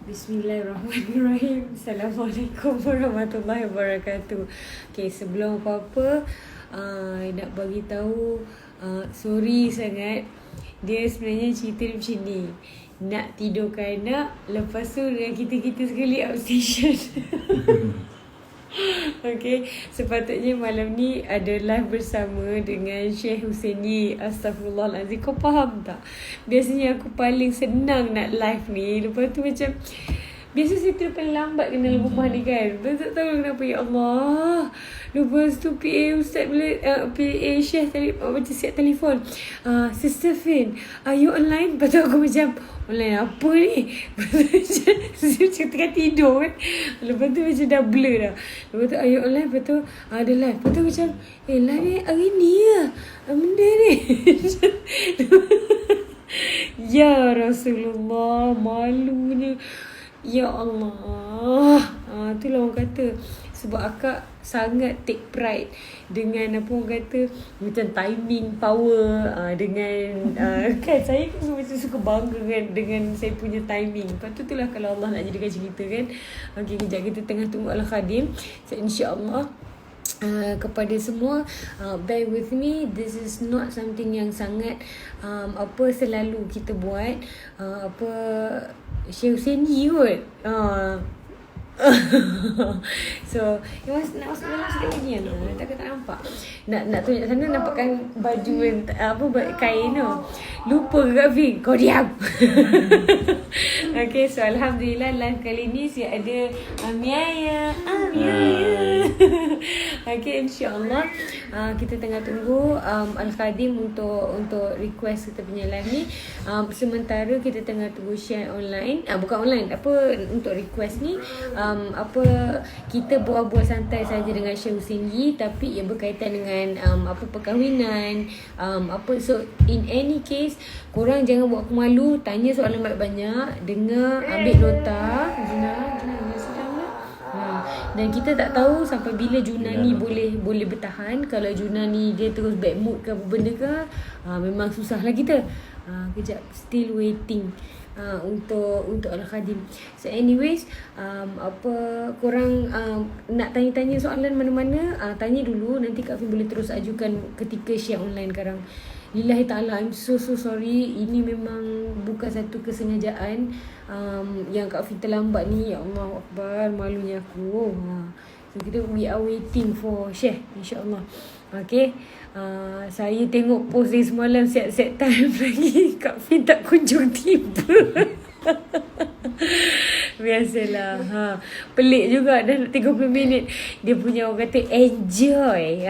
Bismillahirrahmanirrahim. Assalamualaikum warahmatullahi wabarakatuh. Okay, sebelum apa-apa nak bagi tahu sorry sangat. Dia sebenarnya cerita dia macam ni. Nak tidurkan anak, lepas tu dengan kita-kita sekali outstation. Okay, sepatutnya malam ni ada live bersama dengan Syekh Husaini. Astaghfirullahaladzim. Kau faham tak? Biasanya aku paling senang nak live ni. Lepas tu macam biasa saya paling lambat kena rumah ni kan. Lepas tu tak tahu kenapa, ya Allah. Lepas tu PA Ustaz bila PA Syekh tadi macam siap telefon. Sister Fin, are you online? Lepas tu aku macam, online apa ni? Lepas tu macam tengah tidur kan. Lepas tu macam dah blur dah. Lepas tu are you online? Lepas tu ada live. Lepas tu macam live ni hari ni lah benda ni. Ya Rasulullah, malunya. Ya Allah. Itulah orang kata. Sebab akak sangat take pride dengan apa orang kata, macam timing, power, dengan kan saya kan macam suka bangga dengan saya punya timing. Lepas tu itulah kalau Allah nak jadikan cerita kan. Okay, kejap kita tengah tunggu Al-Khadim. So, insyaAllah kepada semua, bear with me. This is not something yang sangat selalu kita buat. Syekh Husaini kot. So nak masuk dalam sikit lagi kan. Tak nampak. Nak tunjuk sana nampakkan baju kain tu. Lupa ke Kak Fi? Kau diam. Okay, so Alhamdulillah live kali ni saya ada Amiaya. Okay, insyaAllah kita tengah tunggu Al-Khadim untuk request kita punya live ni. Sementara kita tengah tunggu share online. Bukan online, untuk request ni. Kita buat santai saja dengan Syekh Husaini, tapi ia berkaitan dengan perkahwinan, so in any case korang jangan buat aku malu, tanya soalan banyak-banyak, dengar, ambil nota. Dan kita tak tahu sampai bila Juna ni boleh bertahan. Kalau Juna ni dia terus bad mood ke apa benda ke, memang susahlah kita. Kejap, still waiting untuk Al-Khadim. So anyways, korang nak tanya-tanya soalan mana-mana, tanya dulu, nanti Kak Fin boleh terus ajukan ketika share online sekarang. Lillahi ta'ala, I'm so sorry. Ini memang bukan satu kesengajaan. Yang Kak Fin terlambat ni, ya Allah Akbar, malunya aku. So we are waiting for share, insyaAllah. Okay, saya tengok post dia semalam set time lagi. Kak Fin tak kunjung tiba. Biasalah. Pelik juga, dah 30 minit. Dia punya orang kata enjoy.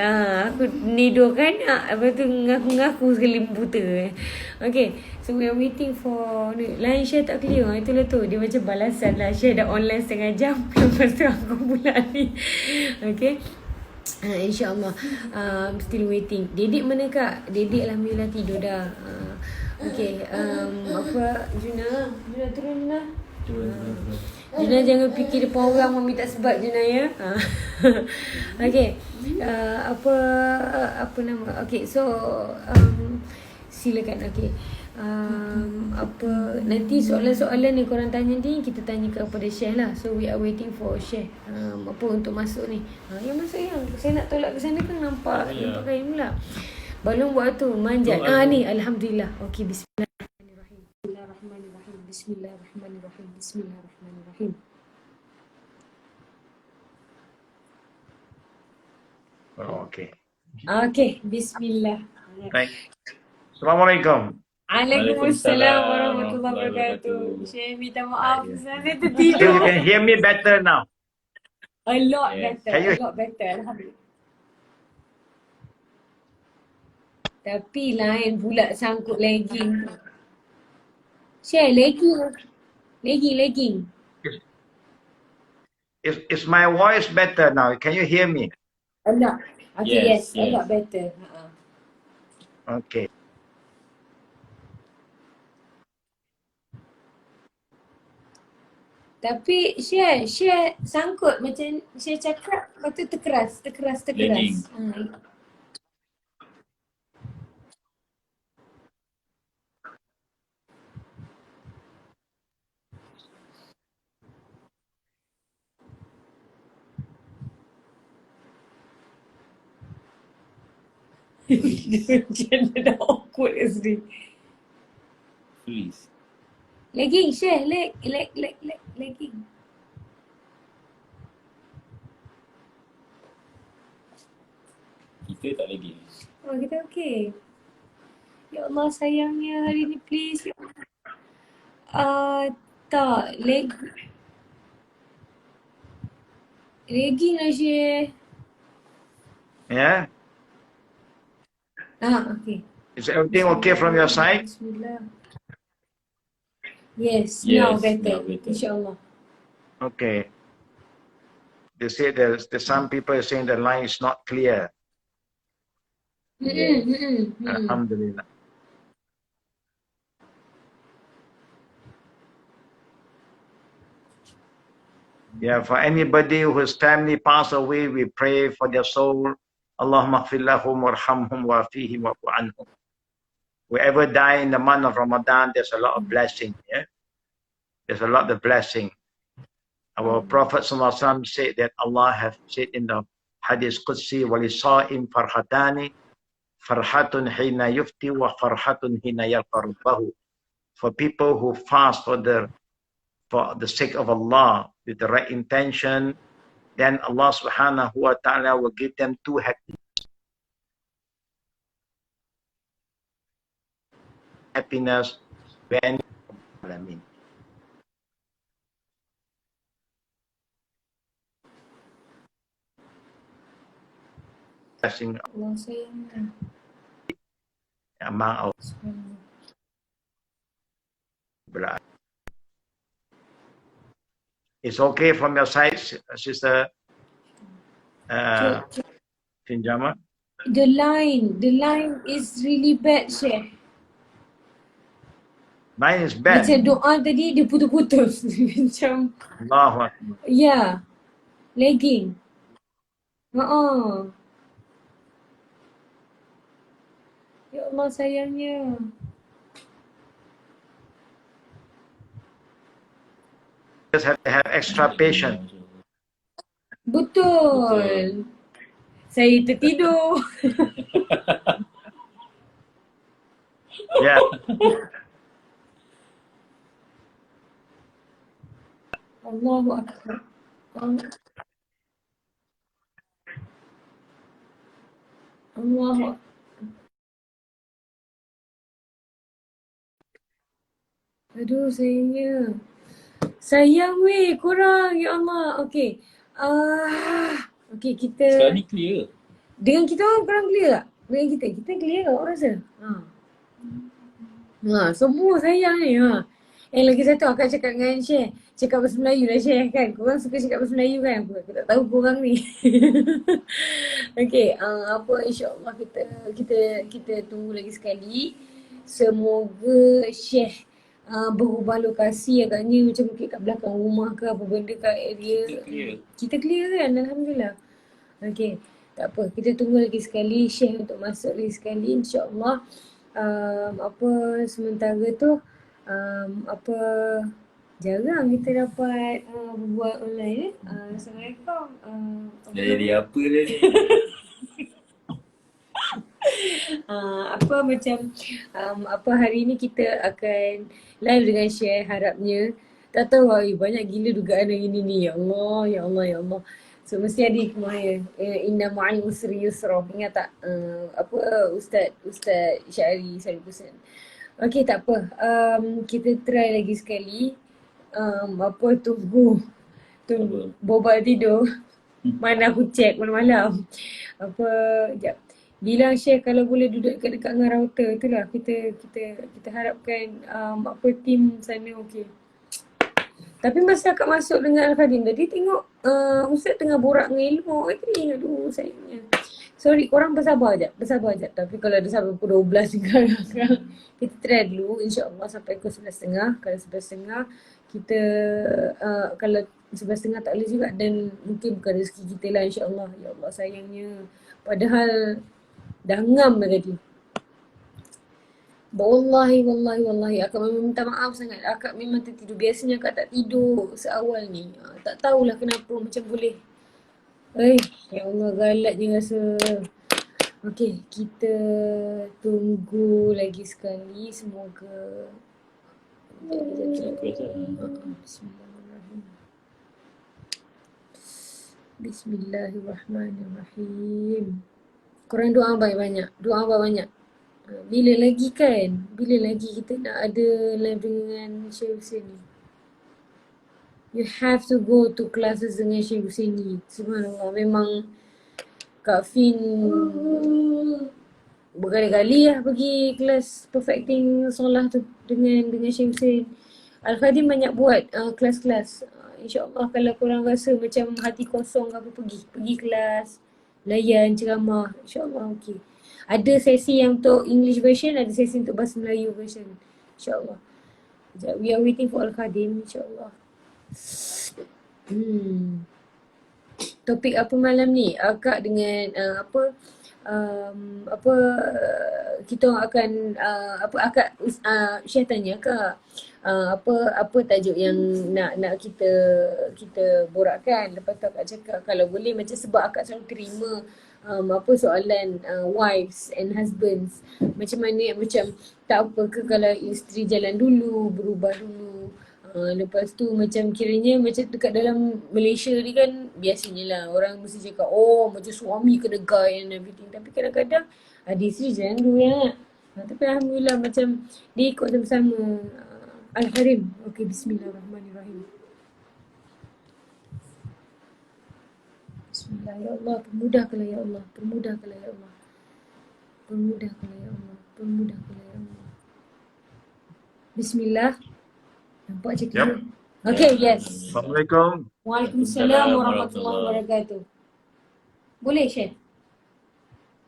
Aku tidur kan, lepas tu ngaku-ngaku sekali buta. Okay, so we are waiting for line share tak clear. Itulah tu, dia macam balasan lah. Share dah online setengah jam. Lepas tu aku pula ni. Okay, InsyaAllah. Still waiting. Dedik mana Kak? Dedik Alhamdulillah tidur dah. Okay, Juna turun Juna. Juna jangan fikir depan orang Mami tak sebab Juna ya. Okay, apa nama? Okay, so silakan. Okay, nanti soalan-soalan yang korang tanya ni kita tanya kepada Syekh lah. So we are waiting for Syekh untuk masuk ni. Yang masuk yang saya nak tolak ke sana kan, nampak kain pula. Balong buat tu manjat. Ni Alhamdulillah. Okay, Bismillahirrahmanirrahim. Bismillahirrahmanirrahim. Okay, Bismillah. Baik. Assalamualaikum. Waalaikumsalam warahmatullahi wabarakatuh. Syekh minta maaf, saya tertidur. You can hear me better now. A lot better. Alhamdulillah. Tapi lain pula sangkut lagging. Syekh, lagging. Is my voice better now? Can you hear me? A lot. Okay, yes. A lot better. Okay. Tapi Syekh sangkut macam Syekh cakap, lepas tu terkeras. Macam mana dah awkward kat sini. Freeze. Legging, share. Legging. Kita tak lagi. Oh, kita okey. Ya Allah, sayangnya hari ni please. Tak. Legging lah, share. Yeah? Okay. Is everything okay from your side? Bismillah. Yes, Yes, now better. now better. InsyaAllah. Okay. They say there's some people saying the line is not clear. Alhamdulillah. Yeah, for anybody whose family passed away, we pray for their soul. Allahumma ighfir lahum warhamhum wa'afihim wa'fu anhum. Whoever die in the month of Ramadan, there's a lot of blessing. Yeah, there's a lot of blessing. Our Prophet ﷺ said that Allah have said in the Hadith Qudsi, وَلِصَائِمْ فَرْحَتَانِ فَرْحَةٌ حِينَ يُفْتِي وَفَرْحَةٌ حِينَ يَلْقَى رَبَّهُ. For people who fast for the sake of Allah with the right intention, then Allah subhanahu wa ta'ala will give them two happiness when blessing Allah sayangnya. among our It's okay from your side, Sister Finjama? The line is really bad, Syekh. Mine is bad. Macam doa tadi dia putus-putus. Macam, Allahu Akbar. ya, lagging. Ya Allah, sayangnya. Just have to have extra patience. Betul. Saya tertidur. Yeah. Allahu Akbar. Allahu Akbar. Aduh, sayangnya. Sayang weh korang, ya Allah. Okey. Okey, kita Sekarang ni clear. dengan kita orang korang clear tak? Dengan kita clear tak orang rasa? Semua sayang ni. Lagi satu akak cakap dengan Syekh, cakap bahasa Melayu lah Syekh kan. Korang suka cakap bahasa Melayu kan? Aku tak tahu korang ni. Okey, insya-Allah kita tunggu lagi sekali. Semoga Syekh berubah lokasi agaknya macam mungkin kat belakang rumah ke apa benda kat area. Kita clear kan, alhamdulillah. Okey, tak apa, kita tunggu lagi sekali Syekh untuk masuk lagi sekali insya-Allah. Sementara tu jarang kita dapat buat online. Assalamualaikum. Jadi apa dah ni? Hari ni kita akan live dengan Syekh harapnya. Tak tahu banyak gila dugaan hari ni. Ya Allah. So mesti ada hikmah ya. Inna ma'al usri yusra. Ingat tak? Ustaz Syahri Husain. Okey, tak apa. Kita try lagi sekali. Tunggu Boba tidur. Mana aku check malam-malam. Sekejap. Bilang Syekh kalau boleh duduk dekat dengan router. Itulah kita harapkan tim sana okey. Tapi masa akak masuk dengan Al-Khadim tadi tengok Ustaz tengah borak dengan ilmu tadi. Aduh sayangnya. Sorry, korang bersabar jap. Tapi kalau ada sampai pukul 12 sekarang kita try dulu insya-Allah sampai pukul 11.30. Kalau 11.30 kita kalau 11.30 tak boleh juga dan mungkin bukan rezeki kita lah insya-Allah. Ya Allah sayangnya. Padahal dah ngam dah tadi. Wallahi akak memang minta maaf sangat. Akak memang tertidur. Biasanya akak tak tidur seawal ni. Tak tahulah kenapa macam boleh. Ya Allah, galat je rasa. Okey, kita tunggu lagi sekali. Semoga Bismillahirrahmanirrahim. Bismillahirrahmanirrahim. Korang doa banyak-banyak. Doa banyak-banyak. Bila lagi kan? Bila lagi kita nak ada live dengan Syekh Hussein ni? You have to go to classes dengan Syekh Hussein ni. Subhanallah. Memang Kak Fin berkali-kali lah pergi kelas perfecting solat tu dengan Syekh Hussein. Al-Khadim banyak buat kelas-kelas. InsyaAllah kalau korang rasa macam hati kosong ke apa, pergi kelas, layan ceramah, insyaAllah okey. Ada sesi yang untuk English version, ada sesi untuk bahasa Melayu version, insyaAllah. Sekejap, we are waiting for Al-Khadim, insyaAllah. Topik apa malam ni? Akak dengan kita akan akak Syekh tanya Kak apa tajuk yang nak kita borakkan. Lepas tu akak cakap kalau boleh macam sebab akak selalu terima soalan wives and husbands, macam mana, macam tak apa ke kalau isteri jalan dulu, berubah dulu. Lepas tu macam kiranya macam dekat dalam Malaysia ni kan biasanya lah orang mesti cakap oh macam suami kena guide and everything. Tapi kadang-kadang ada isteri jalan dulu ya. Tapi Alhamdulillah macam dia ikut sama-sama. Al-Karim. Okay, bismillahirrahmanirrahim. Bismillah, ya Allah, permudahkanlah ya Allah, permudahkanlah ya Allah, permudahkanlah ya Allah, permudahkanlah ya Allah. Bismillah. Nampak je clear. Okay, yes. Assalamualaikum. Waalaikumsalam warahmatullahi wabarakatuh. Boleh share?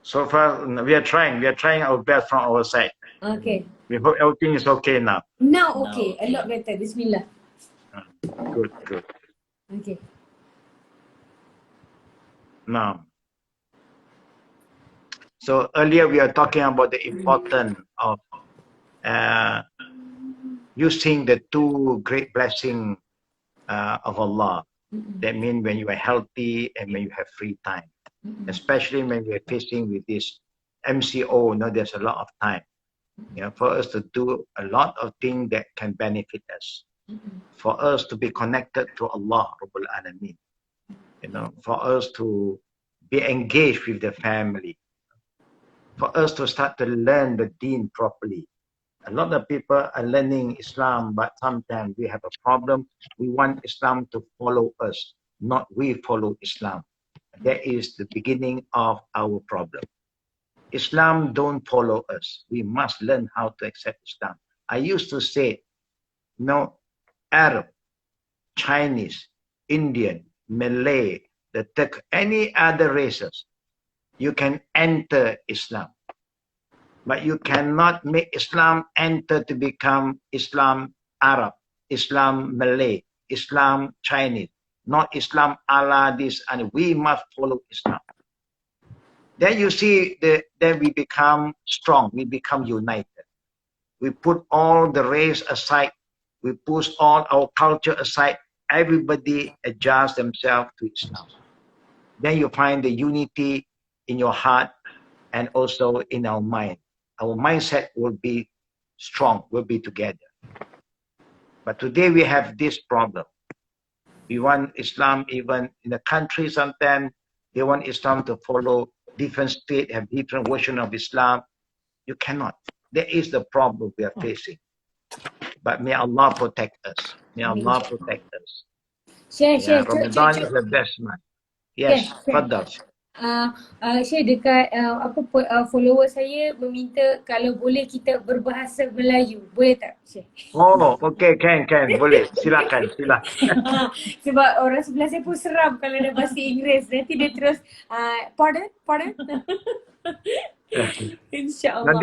So far, we are trying our best from our side. Okay. We hope everything is okay now. Now okay, a lot better. Bismillah. Good. Okay. Now, so earlier we are talking about the importance of using the two great blessings of Allah. That means when you are healthy and when you have free time. Especially when we are facing with this MCO, there's a lot of time. For us to do a lot of things that can benefit us. For us to be connected to Allah Rabbul Alameen. For us to be engaged with the family. For us to start to learn the deen properly. A lot of people are learning Islam, but sometimes we have a problem. We want Islam to follow us, not we follow Islam. That is the beginning of our problem. Islam don't follow us. We must learn how to accept Islam. I used to say, Arab, Chinese, Indian, Malay, the Turk, any other races, you can enter Islam. But you cannot make Islam enter to become Islam Arab, Islam Malay, Islam Chinese, not Islam Allah this, and we must follow Islam. Then you see then we become strong, we become united. We put all the race aside, we push all our culture aside, everybody adjust themselves to Islam. Then you find the unity in your heart and also in our mind. Our mindset will be strong, will be together. But today we have this problem. We want Islam even in the country sometimes, they want Islam to follow different states, have different version of Islam. You cannot. That is the problem we are facing. But may Allah protect us. May Allah protect us. Ramadan is the best month. Yes, Fadal. Syekh dekat follower saya meminta kalau boleh kita berbahasa Melayu. Boleh tak Syekh? Oh, okay, can. Boleh. Silakan. Sebab orang sebelah saya pun seram kalau ada bahasa Inggeris. Nanti dia terus pardon? InsyaAllah.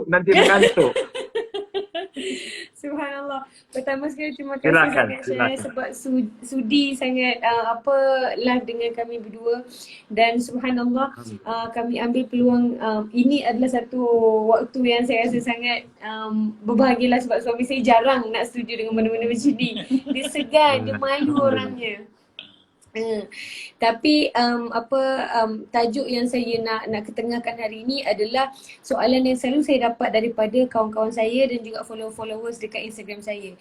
Nanti mengantuk. Subhanallah. Pertama sekali terima kasih sangat Syekh sebab sudi sangat live dengan kami berdua, dan subhanallah kami ambil peluang ini adalah satu waktu yang saya rasa sangat berbahagialah sebab suami saya jarang nak setuju dengan benda-benda macam ni. Dia segan, dia malu orangnya. Tapi tajuk yang saya nak ketengahkan hari ini adalah soalan yang selalu saya dapat daripada kawan-kawan saya dan juga followers dekat Instagram saya.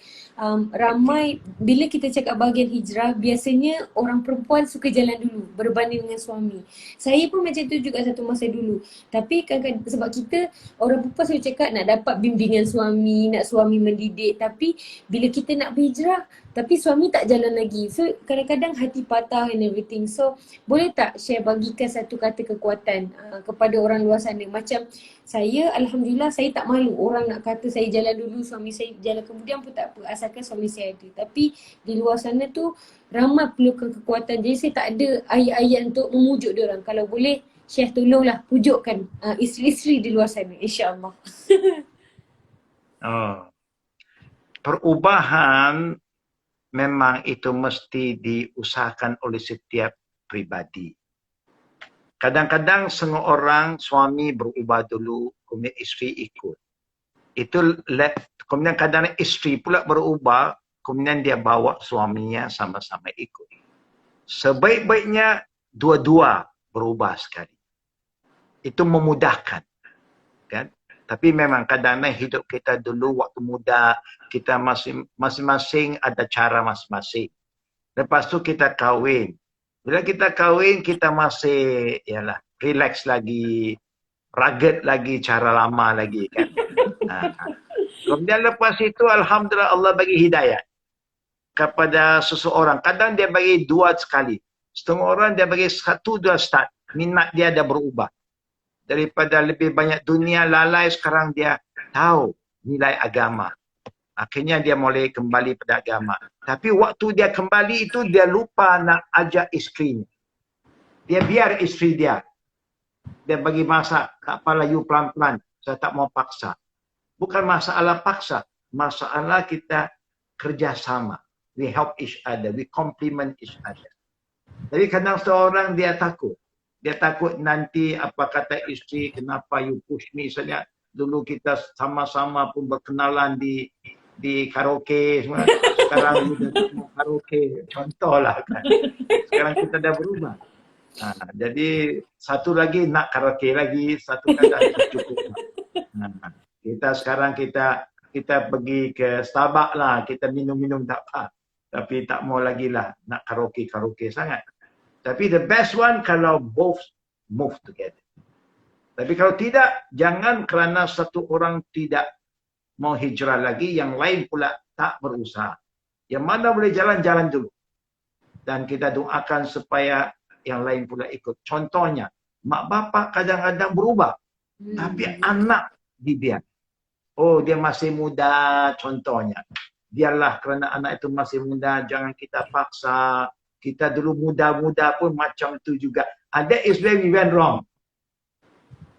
Ramai bila kita cakap bahagian hijrah, biasanya orang perempuan suka jalan dulu berbanding dengan suami. Saya pun macam tu juga satu masa dulu. Tapi kadang-kadang sebab kita orang perempuan selalu cakap nak dapat bimbingan suami, nak suami mendidik, tapi bila kita nak berhijrah tapi suami tak jalan lagi. So kadang-kadang hati patah and everything. So boleh tak share bagikan satu kata kekuatan kepada orang luar sana. Macam saya, Alhamdulillah saya tak malu orang nak kata saya jalan dulu, suami saya jalan kemudian pun tak apa. Asalkan suami saya ada. Tapi di luar sana tu ramai perlukan kekuatan. Jadi saya tak ada ayat-ayat untuk memujuk dia orang. Kalau boleh Syekh tolonglah pujukkan isteri-isteri di luar sana, insya-Allah. Perubahan memang itu mesti diusahakan oleh setiap pribadi. Kadang-kadang setengah orang suami berubah dulu, kemudian isteri ikut. Kemudian kadang isteri pula berubah, kemudian dia bawa suaminya sama-sama ikut. Sebaik-baiknya dua-dua berubah sekali. Itu memudahkan. Kan? Tapi memang kadang-kadang hidup kita dulu waktu muda, kita masing-masing ada cara masing-masing. Lepas tu kita kahwin. Bila kita kahwin, kita masih relax lagi, rugged lagi, cara lama lagi kan. Kemudian lepas itu Alhamdulillah Allah bagi hidayah kepada seseorang. Kadang dia bagi dua sekali. Setengah orang dia bagi satu dua start. Minat dia dah berubah. Daripada lebih banyak dunia lalai, sekarang dia tahu nilai agama. Akhirnya dia mulai kembali pada agama. Tapi waktu dia kembali itu dia lupa nak ajak isterinya. Dia biar isteri dia. Dia bagi masak, tak apalah you pelan-pelan. Saya tak mau paksa. Bukan masalah paksa. Masalah kita kerjasama. We help each other. We complement each other. Jadi kadang seorang dia takut. Dia takut nanti apa kata isteri, kenapa you push me. Misalnya dulu kita sama-sama pun berkenalan di karaoke semua. Sekarang kita semua karaoke. Contohlah kan. Sekarang kita dah berubah. Jadi satu lagi nak karaoke lagi, satu kata cukup. Kita sekarang kita pergi ke Starbucks lah, kita minum-minum tak apa. Tapi tak mau lagi lah nak karaoke sangat. Tapi the best one kalau both move together. Tapi kalau tidak, jangan kerana satu orang tidak mau hijrah lagi, yang lain pula tak berusaha. Yang mana boleh jalan-jalan dulu. Dan kita doakan supaya yang lain pula ikut. Contohnya, mak bapak kadang-kadang berubah. Tapi anak dibiarkan. Oh, dia masih muda, contohnya. Biarlah kerana anak itu masih muda, jangan kita paksa. Kita dulu muda-muda pun macam itu juga. That is where we went wrong.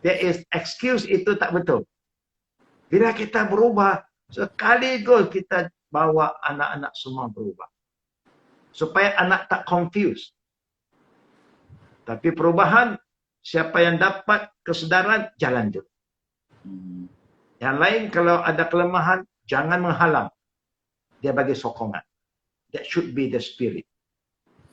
There is excuse itu tak betul. Bila kita berubah, sekaligus kita bawa anak-anak semua berubah. Supaya anak tak confused. Tapi perubahan, siapa yang dapat kesedaran, jalan dulu. Yang lain kalau ada kelemahan, jangan menghalang. Dia bagi sokongan. That should be the spirit.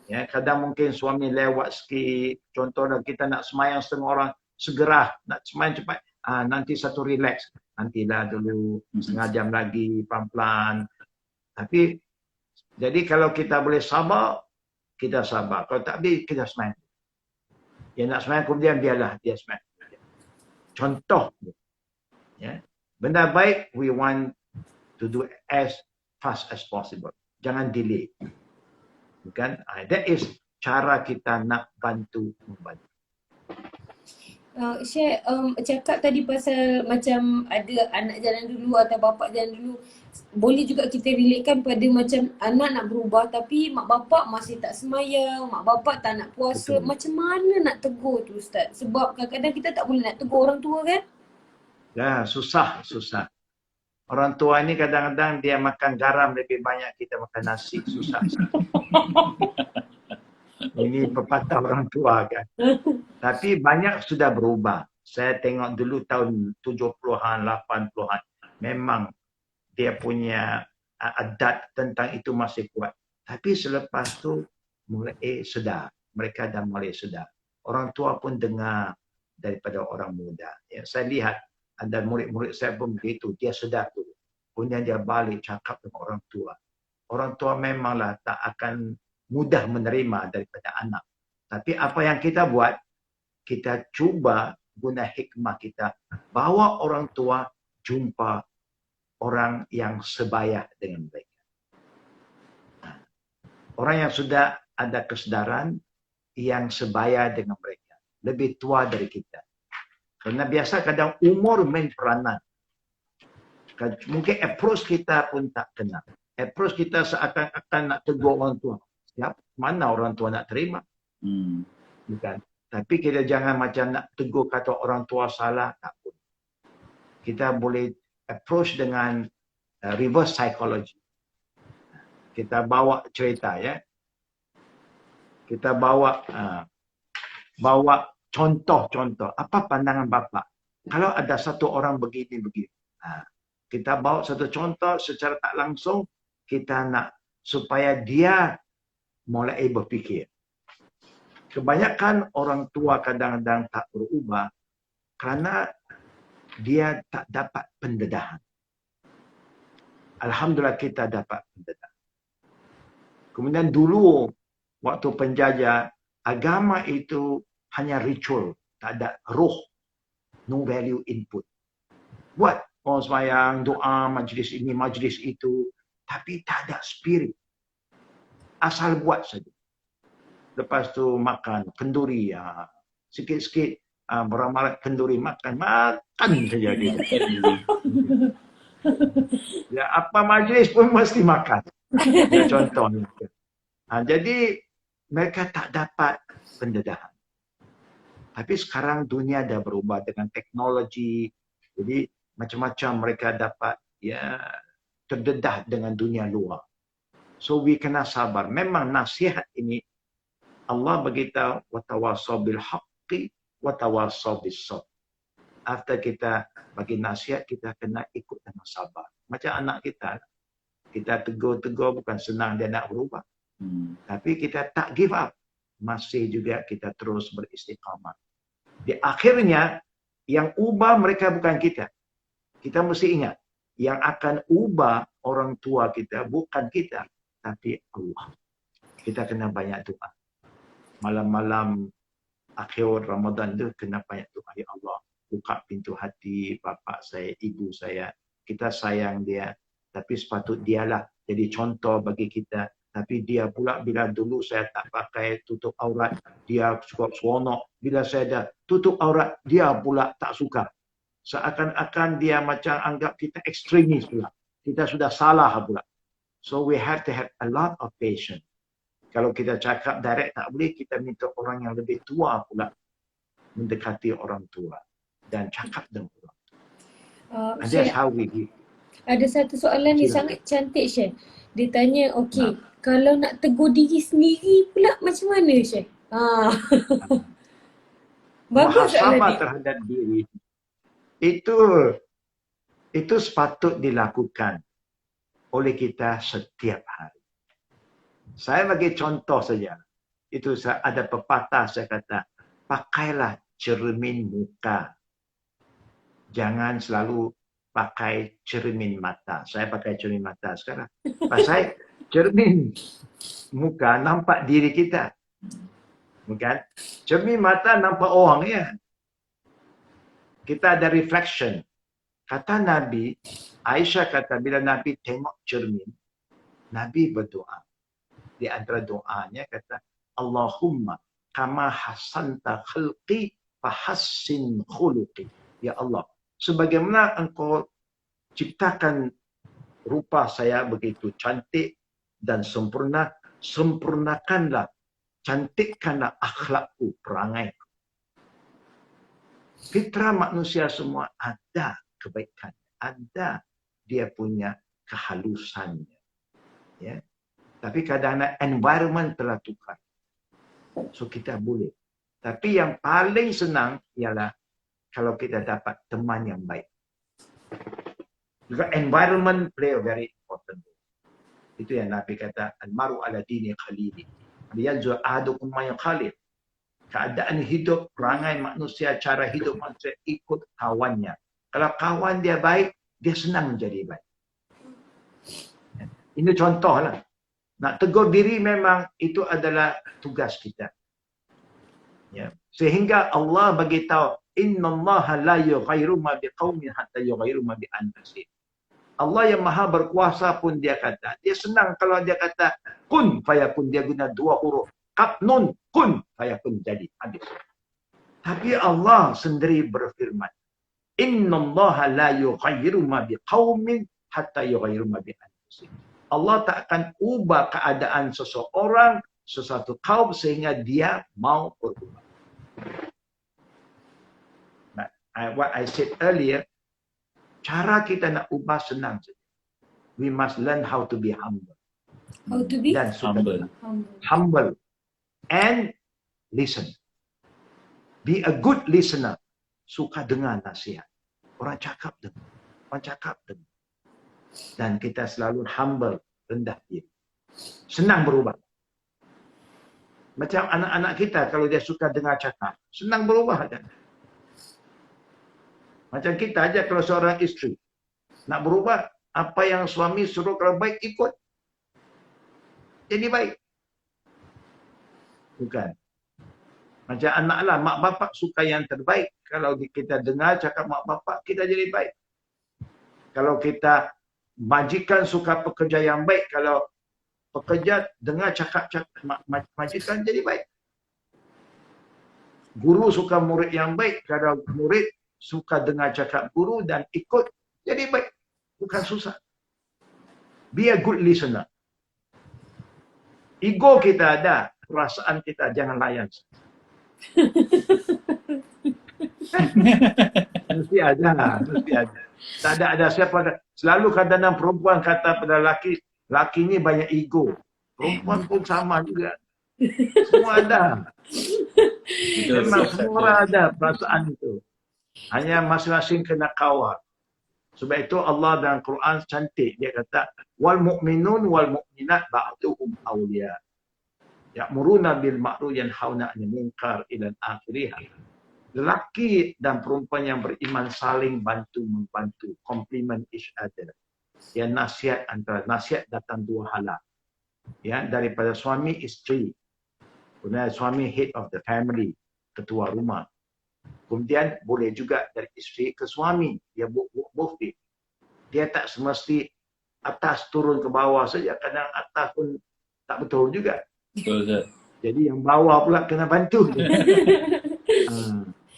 Ya, kadang mungkin suami lewat sikit, contohnya kita nak semayang setengah orang, segera nak semayang cepat, nanti satu relax, nantilah dulu setengah jam lagi, pelan-pelan. Tapi, jadi kalau kita boleh sabar, kita sabar. Kalau tak boleh, kita semayang. Yang nak semayang kemudian biarlah dia semayang. Contoh. Ya. Benda baik, we want to do as fast as possible. Jangan delay. Bukan? That is cara kita nak membantu. Syekh, cakap tadi pasal macam ada anak jalan dulu atau bapak jalan dulu. Boleh juga kita relatekan pada macam anak nak berubah tapi mak bapak masih tak semayang, mak bapak tak nak puasa. Betul. Macam mana nak tegur tu Ustaz? Sebab kadang-kadang kita tak boleh nak tegur orang tua kan? Ya, susah. Orang tua ni kadang-kadang dia makan garam lebih banyak kita makan nasi. Susah. Ini pepatah orang tua kan. Tapi banyak sudah berubah. Saya tengok dulu tahun 70-an, 80-an. Memang dia punya adat tentang itu masih kuat. Tapi selepas tu mulai sedar. Mereka dah mulai sedar. Orang tua pun dengar daripada orang muda. Ya, saya lihat ada murid-murid saya pun begitu. Dia sedar tu. Kemudian dia balik cakap dengan orang tua. Orang tua memanglah tak akan mudah menerima daripada anak. Tapi apa yang kita buat, kita cuba guna hikmah kita. Bawa orang tua jumpa orang yang sebaya dengan mereka. Orang yang sudah ada kesedaran yang sebaya dengan mereka. Lebih tua dari kita. Karena biasa kadang umur main peranan. Mungkin approach kita pun tak kena. Approach kita seakan-akan nak tegur orang tua. Ya, mana orang tua nak terima? Bukan. Tapi kita jangan macam nak tegur kata orang tua salah. Tak pun. Kita boleh approach dengan reverse psychology. Kita bawa cerita ya. Kita bawa contoh-contoh. Apa pandangan bapa? Kalau ada satu orang begini-begini. Kita bawa satu contoh secara tak langsung. Kita nak supaya dia mulai berfikir. Kebanyakan orang tua kadang-kadang tak berubah kerana dia tak dapat pendedahan. Alhamdulillah kita dapat pendedahan. Kemudian dulu waktu penjajah, agama itu hanya ritual, tak ada roh, no value input. Buat orang sembahyang, doa, majlis ini, majlis itu, tapi tak ada spirit. Asal buat saja. Lepas tu makan kenduri, sikit-sikit beramal kenduri makan saja dia. Ya, apa majlis pun mesti makan. Ya, contohnya. Jadi mereka tak dapat pendedahan. Tapi sekarang dunia dah berubah dengan teknologi. Jadi macam-macam mereka dapat ya terdedah dengan dunia luar. So we kena sabar. Memang nasihat ini Allah beritahu watawassaw bil haqqi watawassaw bis sabr. After kita bagi nasihat, kita kena ikut dengan sabar. Macam anak kita. Kita tegur-tegur bukan senang dia nak berubah. Tapi kita tak give up. Masih juga kita terus beristiqamah. Di akhirnya, yang ubah mereka bukan kita. Kita mesti ingat. Yang akan ubah orang tua kita bukan kita. Tapi Allah. Kita kena banyak doa. Malam-malam akhir Ramadan tu kena banyak doa. Ya Allah, buka pintu hati bapa saya, ibu saya. Kita sayang dia. Tapi sepatut dialah jadi contoh bagi kita. Tapi dia pula bila dulu saya tak pakai tutup aurat, dia suka seronok. Bila saya dah tutup aurat, dia pula tak suka. Seakan-akan dia macam anggap kita ekstremis pula. Kita sudah salah pula. So we have to have a lot of patience. Kalau kita cakap direct tak boleh, kita minta orang yang lebih tua pula mendekati orang tua dan cakap dengan orang tua. And that's how we do. Ada satu soalan ni sangat cantik, Syekh. Dia tanya, okey, kalau nak tegur diri sendiri pula macam mana, Syekh? Bagus soalan Muhasabah ni. terhadap diri itu sepatut dilakukan oleh kita setiap hari. Saya bagi contoh saja. Itu ada pepatah saya kata, pakailah cermin muka. Jangan selalu pakai cermin mata. Saya pakai cermin mata sekarang. Pasal cermin muka nampak diri kita. Bukan? Cermin mata nampak orang ya. Kita ada reflection. Kata Nabi, Aisyah kata bila Nabi tengok cermin, Nabi berdoa. Di antara doanya kata, Allahumma kama hasanta khalqi fahassin khuluqi. Ya Allah, sebagaimana engkau ciptakan rupa saya begitu cantik dan sempurna, sempurnakanlah, cantikkanlah akhlakku, perangai. Fitrah manusia semua ada kebaikan, ada dia punya kehalusannya. Ya. Tapi kadang-kadang environment telah tukar. So kita boleh. Tapi yang paling senang ialah kalau kita dapat teman yang baik. Juga environment play a very important role. Itu yang Nabi kata, al-maru ala dini khalili. Liyanzur ahadukum ma yakhalif. Keadaan hidup, perangai manusia, cara hidup manusia ikut kawannya. Kalau kawan dia baik, dia senang menjadi baik. Ini contoh lah. Nak tegur diri memang itu adalah tugas kita. Ya. Sehingga Allah bagi tahu, innallaha la yughayyiru ma biqaumin hatta yughayyiru ma bi anfusihim. Allah yang maha berkuasa pun dia kata, dia senang kalau dia kata kun fayakun, dia guna dua huruf. Kaf nun kun fayakun, jadi. Habis. Tapi Allah sendiri berfirman, innallaha la yughayyiru ma biqaumin hatta yughayyiru ma bi anfusihim. Allah tak akan ubah keadaan seseorang, sesuatu kaum sehingga dia mau berubah. What I said earlier, cara kita nak ubah senang saja. We must learn how to be humble. How to be Dan Humble. humble and listen. Be a good listener. Suka dengar nasihat. Orang cakap dengar. Orang cakap dengar. Dan kita selalu humble, rendah diri. Senang berubah. Macam anak-anak kita kalau dia suka dengar cakap, senang berubah kan? Macam kita aja kalau seorang isteri nak berubah, apa yang suami suruh kalau baik ikut. Jadi baik. Bukan. Macam anak lah, mak bapak suka yang terbaik. Kalau kita dengar cakap mak bapak, kita jadi baik. Kalau kita majikan suka pekerja yang baik, kalau pekerja dengar cakap majikan jadi baik. Guru suka murid yang baik, kalau murid suka dengar cakap guru dan ikut, jadi baik. Bukan susah. Be a good listener. Ego kita ada, perasaan kita jangan layan. Mesti ada, mesti ada. Tak ada siapa. Selalu kadang-kadang perempuan kata pada laki, laki ni banyak ego. Perempuan pun sama juga. Semua ada. Memang semua orang ada perasaan itu. Hanya masing-masing kena kawal. Sebab itu Allah dalam Quran cantik. Dia kata, wal mu'minun wal mu'minat ba'duhum awliya. Ya'muruna bil ma'ruf yanhauna 'anil munkar ila akhirih. Lelaki dan perempuan yang beriman saling bantu-membantu, compliment each other. Ya, nasihat antara nasihat datang dua hala. Ya, daripada suami isteri. Kemudian suami head of the family, ketua rumah. Kemudian boleh juga dari isteri ke suami, dia both way. Dia tak semesti atas turun ke bawah saja, kadang atas pun tak betul juga. Betul Ustaz. Jadi yang bawah pula kena bantu.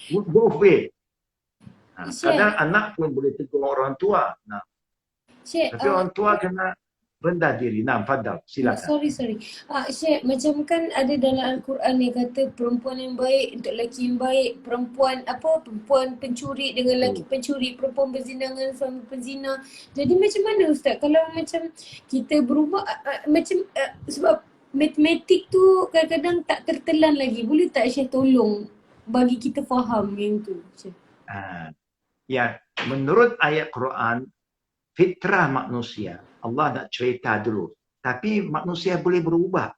Both way. Kadang anak pun boleh tegur orang tua. Syekh, Tapi orang tua kena rendah diri. Fadal, silakan. sorry. Syekh, macam kan ada dalam Al-Quran yang kata perempuan yang baik untuk lelaki yang baik, perempuan pencuri dengan lelaki pencuri, perempuan berzina dengan suami penzina. Jadi macam mana Ustaz kalau macam kita berubah sebab matematik tu kadang-kadang tak tertelan lagi. Boleh tak Syekh tolong bagi kita faham yang tu? Ya, menurut ayat Quran, fitrah manusia, Allah nak cerita dulu. Tapi manusia boleh berubah.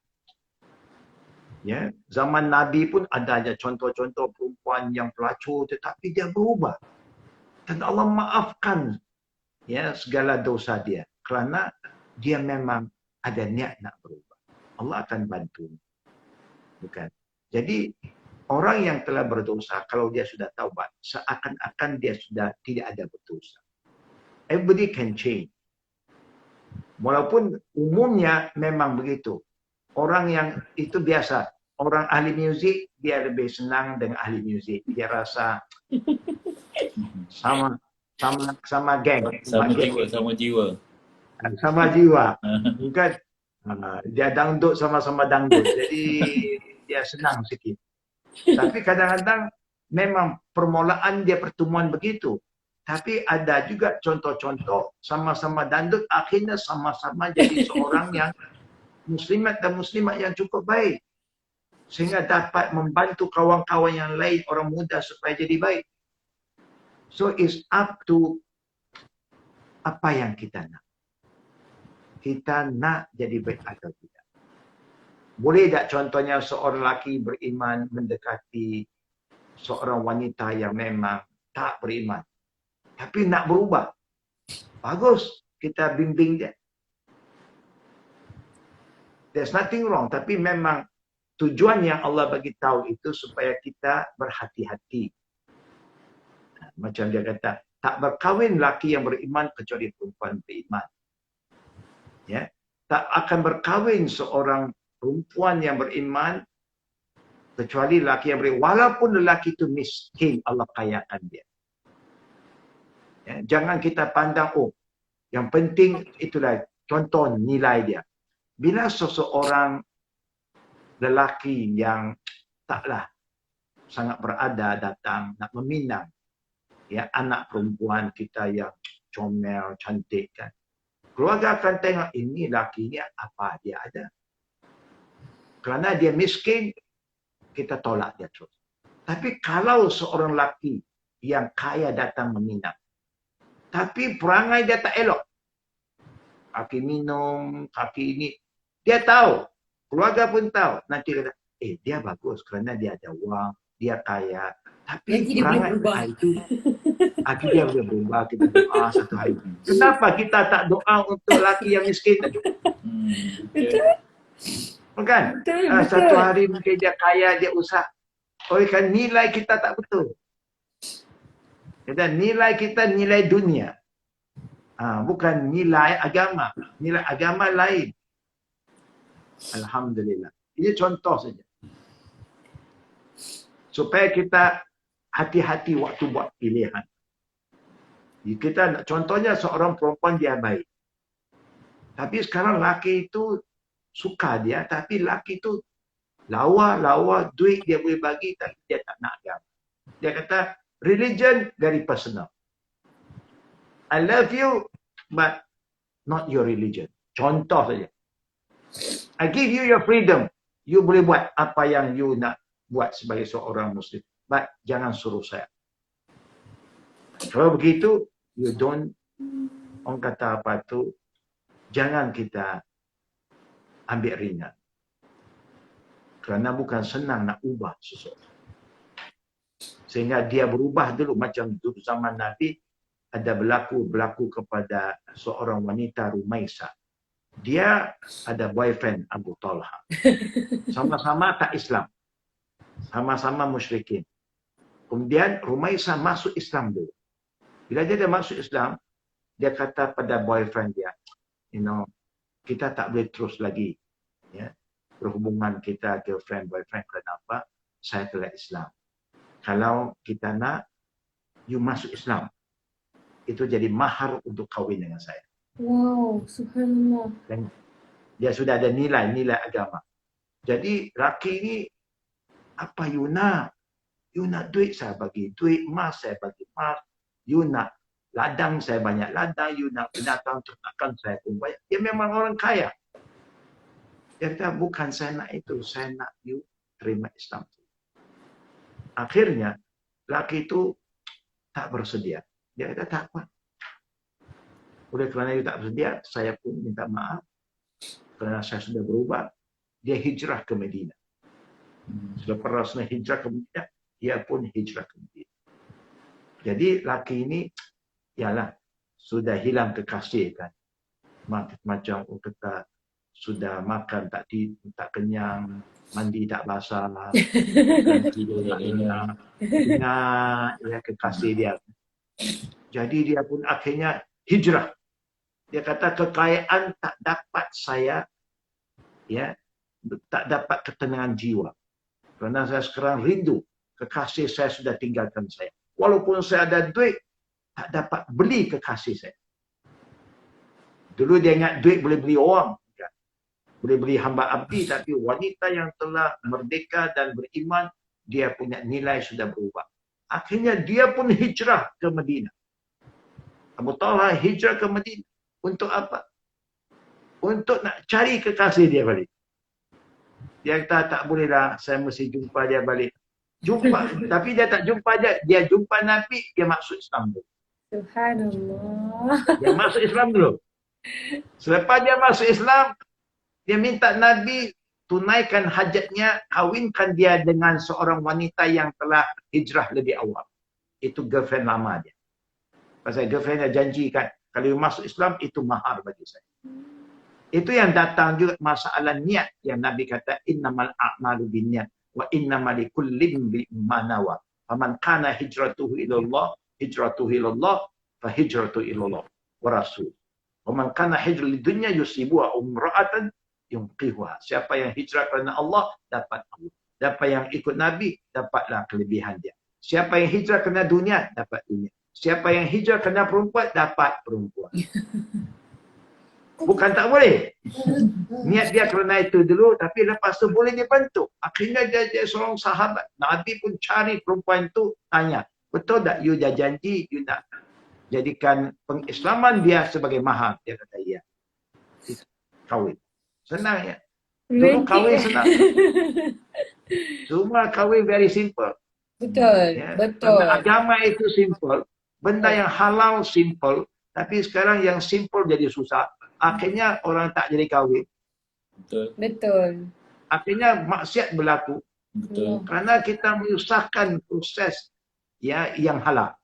Ya, zaman Nabi pun ada aja contoh-contoh perempuan yang pelacur tetapi dia berubah. Dan Allah maafkan ya segala dosa dia kerana dia memang ada niat nak berubah. Allah akan bantu. Bukan. Jadi orang yang telah berdosa kalau dia sudah taubat seakan-akan dia sudah tidak ada berdosa. Everybody can change. Walaupun umumnya memang begitu. Orang yang itu biasa. Orang ahli muzik, dia lebih senang dengan ahli muzik. Dia rasa sama geng. Sama jiwa. Sama jiwa. Bukan dia dangdut sama-sama dangdut. Jadi dia senang sikit. Tapi kadang-kadang memang permulaan dia pertemuan begitu. Tapi ada juga contoh-contoh sama-sama dangdut akhirnya sama-sama jadi seorang yang muslimat dan muslimat yang cukup baik. Sehingga dapat membantu kawan-kawan yang lain, orang muda supaya jadi baik. So it's up to apa yang kita nak. Kita nak jadi baik atau tidak. Boleh tak contohnya seorang lelaki beriman mendekati seorang wanita yang memang tak beriman, tapi nak berubah? Bagus, kita bimbing dia. There's nothing wrong, tapi memang tujuan yang Allah bagi tahu itu supaya kita berhati-hati. Macam dia kata, tak berkahwin lelaki yang beriman kecuali perempuan beriman. Ya, tak akan berkahwin seorang perempuan yang beriman kecuali lelaki yang beriman. Walaupun lelaki itu miskin, Allah kayakan dia. Ya, jangan kita pandang, oh, yang penting itulah contoh nilai dia. Bila seseorang lelaki yang taklah sangat berada datang nak meminang ya anak perempuan kita yang comel, cantik kan. Keluarga akan tengok ini lelaki ni apa dia ada. Kerana dia miskin, kita tolak dia terus. Tapi kalau seorang lelaki yang kaya datang meminang, tapi perangai dia tak elok, kaki minum, kaki ini, dia tahu, keluarga pun tahu. Nanti kata, dia bagus kerana dia ada wang, dia kaya. Tapi Nanti dia boleh berubah. itu, dia boleh berubah. Kita doa satu hari. Kenapa kita tak doa untuk lelaki yang miskin tadi? Betul? Bukan? Betul. Satu hari mungkin dia kaya, dia usah. Oleh kan nilai kita tak betul. Dan nilai kita nilai dunia. Bukan nilai agama. Nilai agama lain. Alhamdulillah. Ini contoh saja. Supaya kita hati-hati waktu buat pilihan. Kita contohnya seorang perempuan dia baik. Tapi sekarang laki itu suka dia, tapi laki itu lawa, duit dia boleh bagi, tapi dia tak nak agama. Dia kata, religion very personal. I love you, but not your religion. Contoh saja. I give you your freedom. You boleh buat apa yang you nak buat sebagai seorang Muslim. But jangan suruh saya. Kalau begitu, you don't, orang kata apa tu, jangan kita ambil ringan. Kerana bukan senang nak ubah seseorang. Sehingga dia berubah dulu macam dulu zaman Nabi, ada berlaku kepada seorang wanita Rumaisa. Dia ada boyfriend Abu Talha. Sama-sama tak Islam. Sama-sama musyrikin. Kemudian Rumaisa masuk Islam dulu. Bila dia dah masuk Islam, dia kata pada boyfriend dia, kita tak boleh terus lagi ya, berhubungan kita girlfriend, boyfriend. Kenapa? Saya telah Islam. Kalau kita nak, you masuk Islam. Itu jadi mahar untuk kahwin dengan saya. Wow, subhanallah. Dan dia sudah ada nilai agama. Jadi laki ni, apa you nak? You nak duit, saya bagi duit. Emas, saya bagi emas. You nak ladang, saya banyak ladang. You nak binatang ternakan, saya pun banyak. Dia memang orang kaya. Dia kata, bukan saya nak itu. Saya nak you terima Islam. Akhirnya, laki itu tak bersedia. Dia kata, tak apa. Oleh kerana you tak bersedia, saya pun minta maaf. Kerana saya sudah berubah. Dia hijrah ke Madinah. Selepas Rasulullah hijrah ke Madinah, dia pun hijrah ke Madinah. Jadi laki ini, ialah sudah hilang kekasih kan. Macam kata sudah makan tak kenyang, mandi tak basah, tidur tak enak, ingat ya kekasih dia. Jadi dia pun akhirnya hijrah. Dia kata kekayaan tak dapat saya, ya, tak dapat ketenangan jiwa. Kerana saya sekarang rindu, kekasih saya sudah tinggalkan saya. Walaupun saya ada duit, tak dapat beli kekasih saya. Dulu dia ingat duit boleh beli orang. Boleh beli hamba abdi, tapi wanita yang telah merdeka dan beriman, dia punya nilai sudah berubah. Akhirnya dia pun hijrah ke Madinah. Abu Talha hijrah ke Madinah. Untuk apa? Untuk nak cari kekasih dia balik. Dia kata, tak bolehlah, saya mesti jumpa dia balik. Jumpa, tapi dia tak jumpa dia. Dia jumpa Nabi, dia masuk Islam dulu. Subhanallah. Dia masuk Islam dulu. Selepas dia masuk Islam, dia minta Nabi tunaikan hajatnya, kawinkan dia dengan seorang wanita yang telah hijrah lebih awal. Itu girlfriend lama dia. Pasal girlfriend dia janjikan, kalau masuk Islam, itu mahar bagi saya. Itu yang datang juga masalah niat yang Nabi kata, innamal a'malu binniyat wa innamal likulli imri'in ma nawa. Faman kana hijratuhu ilallah, hijratuhu ilallah, fa hijratuhu ilallah wa rasul. Waman kana hijrah lidunya yusibuha umra'atan yunqihuha. Siapa yang hijrah kerana Allah, dapat Allah. Siapa yang ikut Nabi, dapatlah kelebihan dia. Siapa yang hijrah kerana dunia, dapat dunia. Siapa yang hijrah kerana perempuan, dapat perempuan. Bukan tak boleh. Niat dia kerana itu dulu, tapi lepas tu boleh dibantu. Akhirnya dia jadi seorang sahabat. Nabi pun cari perempuan tu, tanya, betul tak you dah janji, you nak jadikan pengislaman dia sebagai mahar? Dia kata, ya. Kahwin. Senang ya. Dulu kahwin senang. Semua kahwin very simple. Betul, Ya. betul. Karena agama itu simple. Benda yang halal simple. Tapi sekarang yang simple jadi susah. Akhirnya orang tak jadi kahwin. Betul. Betul. Akhirnya maksiat berlaku. Betul. Kerana kita menyusahkan proses ya yang halal.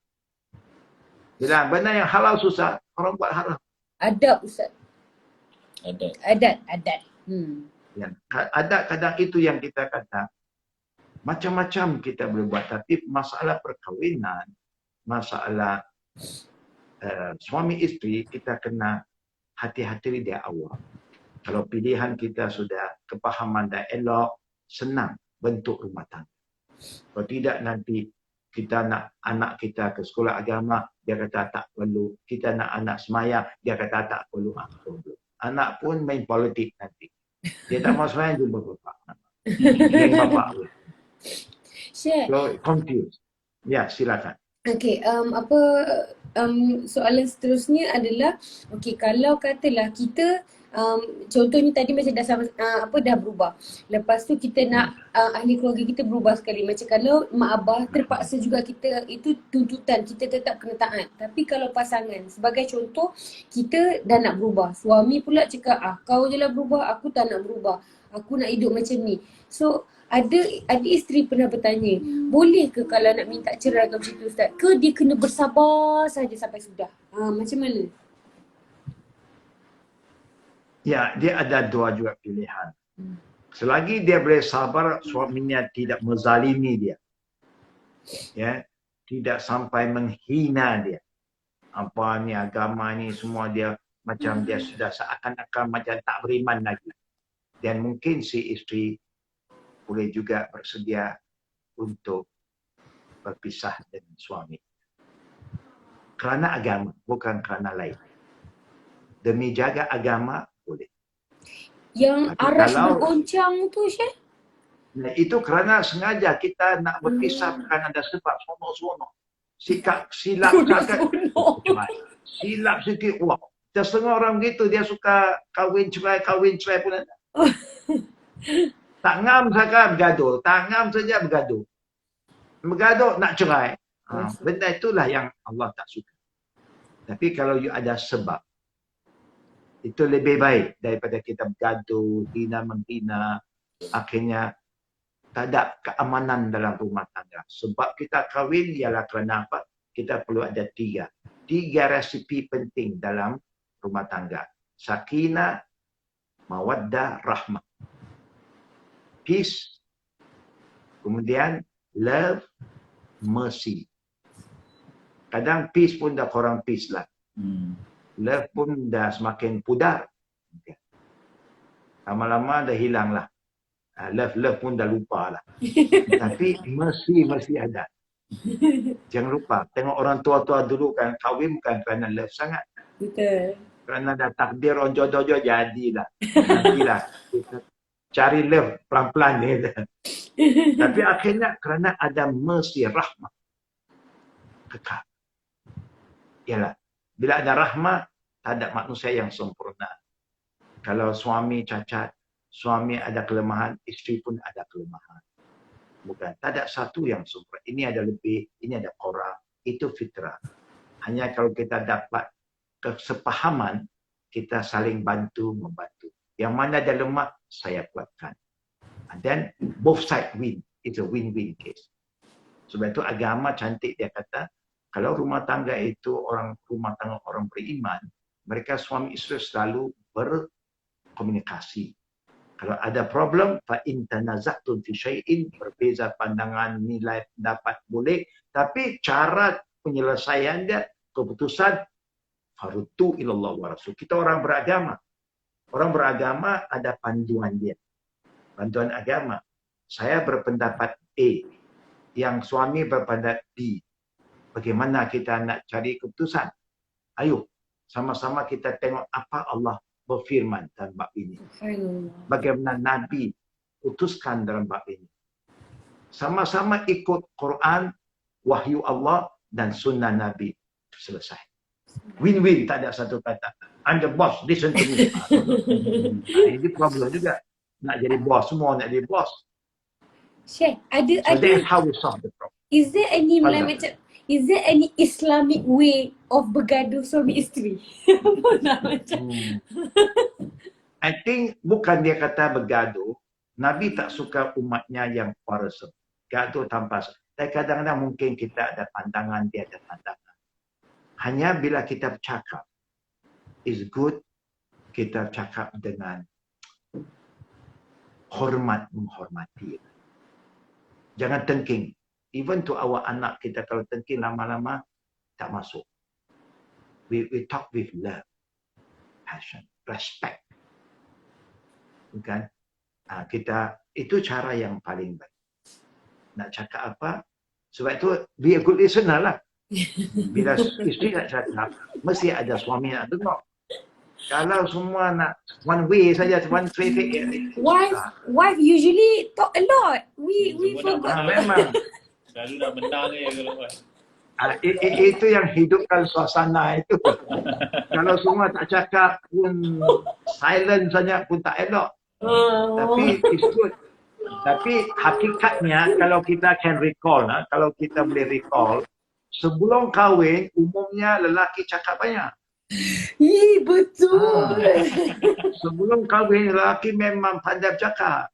Bila benda yang halal susah, orang buat haram. Adab Ustaz. Ada. Adat. Ya. Ada kadang itu yang kita kata, macam-macam kita boleh buat. Tapi masalah perkahwinan, masalah suami isteri, kita kena hati-hati dari awal. Kalau pilihan kita sudah kepahaman dan elok, senang bentuk rumah tangga. Kalau tidak nanti kita nak anak kita ke sekolah agama, dia kata tak perlu. Kita nak anak semaya, dia kata tak perlu. Anak pun main politik nanti. Dia tak mau semaya, jumpa bapak. Geng bapak. Syekh. So, confused. Ya, silakan. Okey, soalan seterusnya adalah, okey, kalau katalah kita contohnya tadi macam dah sama dah berubah. Lepas tu kita nak ahli keluarga kita berubah sekali. Macam kalau mak abah terpaksa juga kita, itu tuntutan, kita tetap kena taat. Tapi kalau pasangan, sebagai contoh, kita dah nak berubah. Suami pula cakap, kau je lah berubah, aku tak nak berubah. Aku nak hidup macam ni. So, ada isteri pernah bertanya, boleh ke kalau nak minta cerai macam tu Ustaz? Ke dia kena bersabar saja sampai sudah? Macam mana? Ya, dia ada dua juga pilihan. Selagi dia boleh sabar, suaminya tidak menzalimi dia. Ya, tidak sampai menghina dia. Apa ni agama ni semua dia macam dia sudah seakan-akan macam tak beriman lagi. Dan mungkin si isteri boleh juga bersedia untuk berpisah dengan suami. Kerana agama, bukan kerana lain. Demi jaga agama, boleh. Yang Tapi aras kalau- bergoncang tu Syekh? Nah, itu kerana sengaja kita nak berpisah bukan ada sebab seronok-seronok. Silap cakap, silap sikit, wah. Dah setengah orang gitu, dia suka kawin cerai pun ada. Tak ngam saja bergaduh, tak ngam saja bergaduh. Bergaduh nak cerai. Benda itulah yang Allah tak suka. Tapi kalau you ada sebab, itu lebih baik daripada kita bergaduh, hina-menghina, akhirnya tak ada keamanan dalam rumah tangga. Sebab kita kahwin ialah kerana apa? Kita perlu ada tiga resipi penting dalam rumah tangga. Sakinah, mawaddah, rahmah. Peace, kemudian love, mercy. Kadang peace pun dah kurang peace lah. Love pun dah semakin pudar. Lama-lama dah hilang lah. Love pun dah lupa lah. Tapi mercy masih ada. Jangan lupa, tengok orang tua-tua dulu kan, kahwin bukan kerana love sangat. Betul. Kerana dah takdir orang jodoh-jodoh, jadilah. Nantilah. Cari love pelan-pelan ni. Tapi akhirnya kerana ada mercy, rahmat. Kekal. Yalah. Bila ada rahmat, tak ada manusia yang sempurna. Kalau suami cacat, suami ada kelemahan, isteri pun ada kelemahan. Bukan. Tak ada satu yang sempurna. Ini ada lebih, ini ada kurang. Itu fitrah. Hanya kalau kita dapat kesepahaman, kita saling bantu, membantu. Yang mana ada lemah, saya kuatkan. And then both side win. It's a win-win case. Sebab itu agama cantik, dia kata, kalau rumah tangga itu rumah tangga orang beriman, mereka suami isteri selalu berkomunikasi. Kalau ada problem, fa in tanaza'tum fi syai'in, berbeza pandangan, nilai, pendapat boleh, tapi cara penyelesaian dia, keputusan faruddu ilallah wa rasul. Kita orang beragama. Orang beragama ada panduan dia. Panduan agama. Saya berpendapat A, yang suami berpendapat B. Bagaimana kita nak cari keputusan? Ayo, sama-sama kita tengok apa Allah berfirman dalam bab ini. Bagaimana Nabi putuskan dalam bab ini. Sama-sama ikut Quran, wahyu Allah dan sunnah Nabi. Selesai. Win-win, tak ada satu kata. I'm the boss, listen to me. Ini problem juga. Nak jadi bos, semua nak jadi bos. Syekh, So that's how we solve the problem. is there any macam, is there any Islamic way of bergaduh suami isteri? I think bukan dia kata bergaduh. Nabi tak suka umatnya yang quarrelsome. Gaduh tanpa. Tapi kadang-kadang mungkin kita ada pandangan, dia ada pandangan. Hanya bila kita bercakap, is good kita cakap dengan menghormati. Jangan tengking. Even to our anak kita, kalau tengking lama-lama tak masuk. We talk with love, passion, respect. Bukan? Kita itu cara yang paling baik. Nak cakap apa? Sebab itu be a good listener lah. Bila isteri nak cakap, mesti ada suami nak dengar. Kalau semua nak one way saja, one traffic. Wife usually talk a lot. We forgot. Memang. Selalu nak menang je kalau Itu yang hidupkan suasana itu. Kalau semua tak cakap pun silent saja pun tak elok. Tapi it's good. Tapi hakikatnya kalau kita can recall, kalau kita boleh recall, sebelum kahwin umumnya lelaki cakap banyak. Betul. Sebelum kahwin lelaki memang pandai cakap.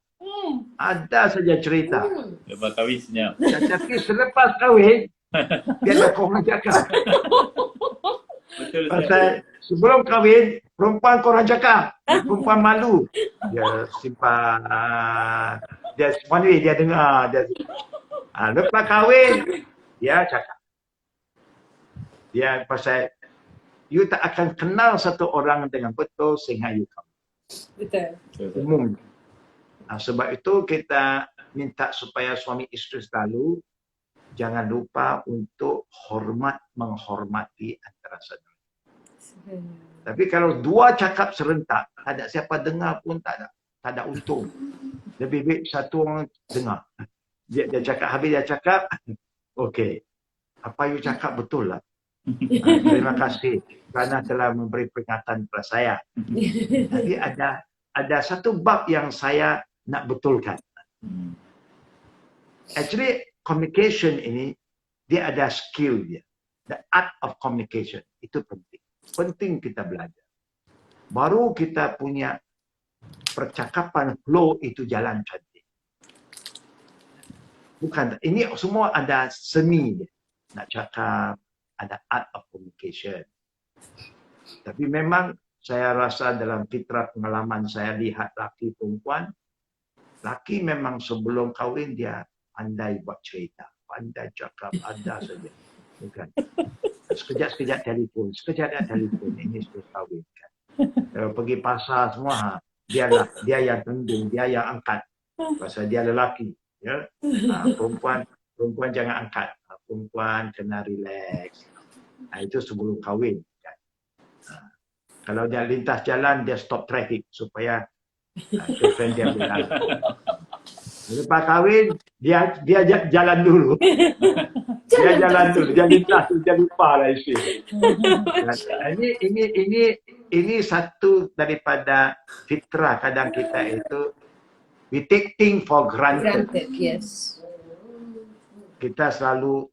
Ada saja cerita. lepas kahwin senyap. Tapi selepas kahwin dia ada korang cakap. Betul Ustaz. Pasal sebelum kahwin perempuan korang cakap. Perempuan malu. Dia simpan. Dia one way dia dengar. Lepas kahwin dia cakap. Dia pasal you tak akan kenal satu orang dengan betul sehingga you kahwin. Betul. Umum. Sebab itu kita minta supaya suami isteri selalu jangan lupa untuk menghormati antara saudara. Tapi kalau dua cakap serentak, tak ada siapa dengar pun tak ada untung. Lebih baik satu orang dengar. Dia cakap, habis dia cakap, okey, apa you cakap betul lah. Terima kasih kerana telah memberi peringatan kepada saya. Tapi ada satu bab yang saya nak betulkan. Actually, communication ini, dia ada skill dia. The art of communication. Itu penting. Penting kita belajar. Baru kita punya percakapan flow itu jalan cantik. Bukan, ini semua ada seni dia. Nak cakap, ada art of communication. Tapi memang saya rasa dalam fitrah pengalaman saya lihat laki perempuan, laki memang sebelum kahwin dia pandai buat cerita, pandai cakap, ada saja. Bukan. Sekejap-sekejap telefon, ini sudah kahwin kan. Kalau pergi pasar semua, dia yang tendung, dia yang angkat. Pasal dia lelaki. Ya? Perempuan jangan angkat. Perempuan kena relax. Itu sebelum kahwin. Kan? Kalau dia lintas jalan, dia stop traffic supaya girlfriend dia berjalan. Lepas kahwin, dia jalan dulu. Dia jalan dulu, dia lintas, dia lupa lah isteri. Ini satu daripada fitrah kadang kita itu, we take things for granted. Yes. Kita selalu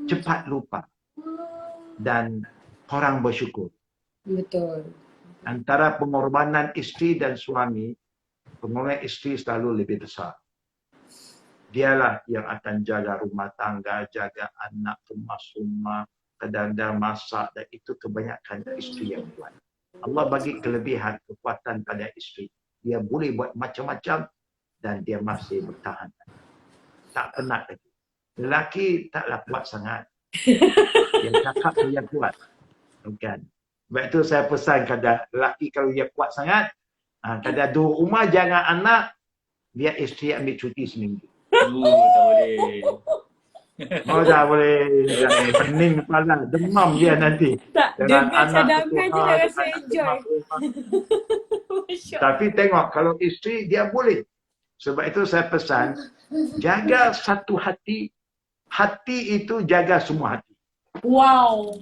cepat lupa dan kurang bersyukur. Betul. Antara pengorbanan isteri dan suami, pengorbanan isteri selalu lebih besar. Dialah yang akan jaga rumah tangga, jaga anak, kemas rumah, kadang-kadang masak, dan itu kebanyakan isteri yang buat. Allah bagi kelebihan, kekuatan pada isteri. Dia boleh buat macam-macam dan dia masih bertahan. Tak penat lagi. Lelaki taklah kuat sangat. Dia cakap dia kuat. Bukan. Sebab itu saya pesan kadang lelaki kalau dia kuat sangat, kadang dua rumah jangan anak, biar isteri ambil cuti seminggu. Tak boleh. Oh tak boleh. Pening kepala. Demam dia nanti. Tak, Dengan dengan anak cadangan je dah rasa anak enjoy. rumah. Masya Tapi tengok kalau isteri dia boleh. Sebab itu saya pesan, jaga satu hati. Hati itu jaga semua hati. Wow.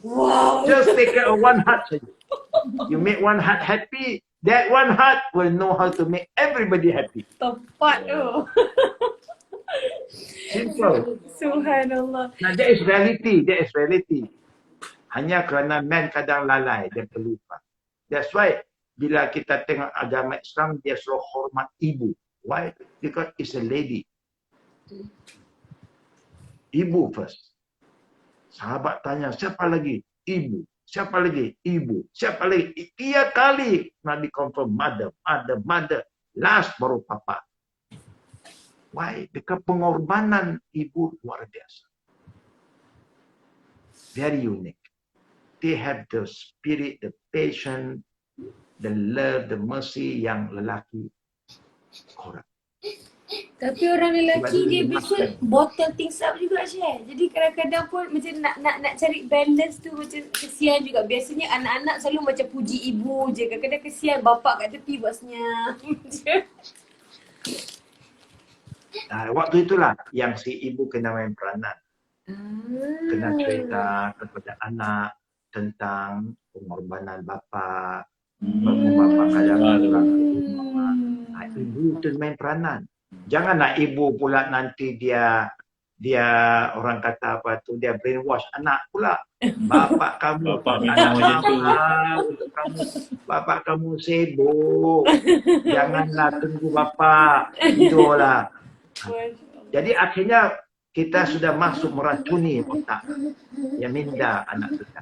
Wow. Just take care of one heart saja. You make one heart happy, that one heart will know how to make everybody happy. Tepat tu. Simple. Subhanallah. Now that is reality. That is reality. Hanya kerana man kadang lalai, dia terlupa. That's why bila kita tengok agama Islam, dia selalu hormat ibu. Why? Because it's a lady. Ibu first. Sahabat tanya, siapa lagi? Ibu. Siapa lagi? Ibu. Siapa lagi? 3 kali Nabi confirm mother, mother, mother. Last baru papa. Why? Because pengorbanan ibu luar biasa. Very unique. They have the spirit, the patience, the love, the mercy yang lelaki kurang. Tapi orang lelaki Sebab dia dia biasa makan. bottle things up juga share. Jadi kadang-kadang pun macam nak cari balance tu macam kesian juga. Biasanya anak-anak selalu macam puji ibu je. Kadang-kadang kesian bapak kat tepi buat senyap. Waktu itulah yang si ibu kena main peranan. Kena cerita kepada anak tentang pengorbanan bapa. Bapa kadang-kadang ibu tu main peranan. Janganlah ibu pula nanti dia orang kata apa tu, dia brainwash anak pula. Bapak kamu Bapak anak memang macam tu. untuk kamu. Bapak kamu sibuk. Janganlah tunggu bapak. Tidurlah. Jadi akhirnya kita sudah masuk meracuni otak. Yang minda anak kita.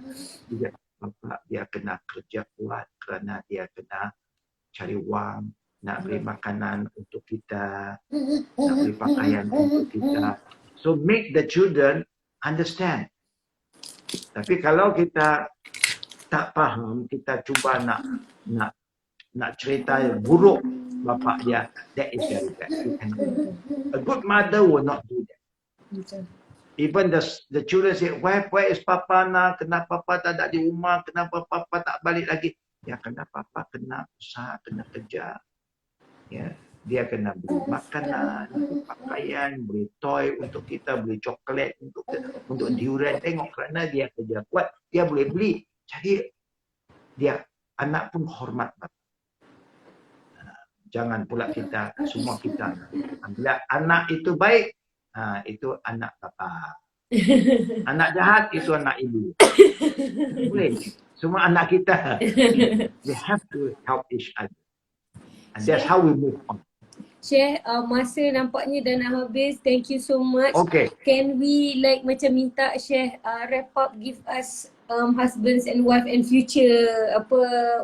Dia bapak dia kena kerja kuat kerana dia kena cari wang, nak beli makanan untuk kita, nak beli pakaian untuk kita. So make the children understand. Tapi kalau kita tak faham, kita cuba nak cerita buruk bapa dia, that is very bad. A good mother will not do that. Even the children say, where is papa nak? Kenapa papa tak ada di rumah? Kenapa papa tak balik lagi? Ya, kenapa papa kena usaha, kena kerja. Ya, dia kena beli makanan, beli pakaian, beli toy untuk kita, beli coklat untuk durian. Tengok kerana dia kerja kuat, dia boleh beli. Jadi dia anak pun hormat bapa. Jangan pula kita, semua kita. Bila anak itu baik, itu anak bapa. Anak jahat, itu anak ibu. Boleh. Semua anak kita. We have to help each other. And that's how we move on. Share masa nampaknya dah nak habis. Thank you so much. Okay. Can we like macam minta Share wrap up, give us husbands and wife and future